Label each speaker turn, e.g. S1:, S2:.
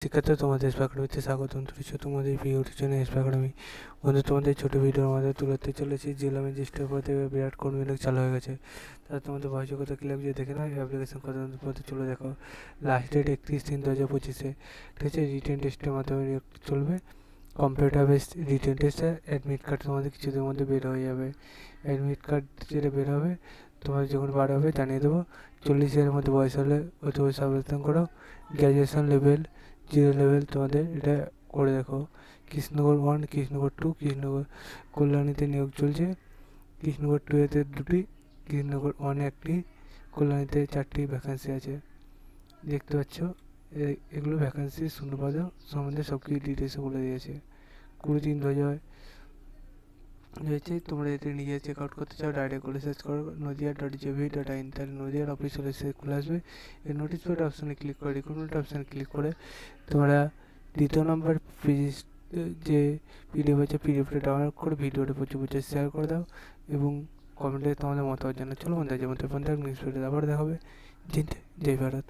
S1: শিক্ষার্থী, তোমাদের এসপি একাডেমিতে স্বাগতম। তুলেছো তোমাদের প্রিয় টিউশন এসপি একাডেমি। বন্ধু, তোমাদের ছোটো ভিডিওর আমাদের তুলতে চলেছি। জেলা ম্যাজিস্ট্রেট পদে বিরাট কর্মী নিয়োগ চালু হয়ে গেছে। তারা তোমাদের বয়সযোগ্যতা ক্লিয়ার যে দেখে নাও। অ্যাপ্লিকেশন কত পদে চলে দেখো। Last date 31/3/2025। ঠিক আছে, রিটেন টেস্টের মাধ্যমে নিয়োগ চলবে। কম্পিউটার বেস রিটেন টেস্টে অ্যাডমিট কার্ড তোমাদের কিছুদিনের মধ্যে বের হয়ে যাবে। অ্যাডমিট কার্ড যেটা বের হবে তোমাদের যখন বার হবে জানিয়ে দেবো। 40 এর মধ্যে বয়স হলে অতি বয়স আবেদন করো। গ্র্যাজুয়েশন লেভেল 0 লেভেল তোমাদের এটা করে দেখো। কৃষ্ণনগর 1, কৃষ্ণনগর 2, কৃষ্ণনগর কল্যাণীতে নিয়োগ চলছে। কৃষ্ণনগর 2-তে 2টি, কৃষ্ণনগর 1-এ 1টি, কল্যাণীতে 4টি ভ্যাকান্সি আছে। দেখতে পাচ্ছ এগুলো ভ্যাকান্সি শূন্যপদ সম্বন্ধে সব কিছু ডিটেলসে বলে দিয়েছে। 20/3/2000 হয়েছে। তোমরা এতে নিজে চেক আউট করতে চাও ডাইরেক্ট করে সার্চ করো nadia.gov.in। তাহলে নদিয়ার অফিসিয়াল ওয়েবসাইট খুলে আসবে। এই নোটিশ বোর্ড অপশানে ক্লিক করে রিক্রুটমেন্ট অপশানে ক্লিক করে তোমরা 2য় নম্বর যে পিডিএফ আছে পিডিএফটা ডাউনলোড করে ভিডিওটা প্রচুর শেয়ার করে দাও এবং কমেন্টে তোমাদের মতামত জানাও। চলো বন্ধু, যেমন নেক্সট ভিডিওতে আবার দেখা হবে। জয় ভারত।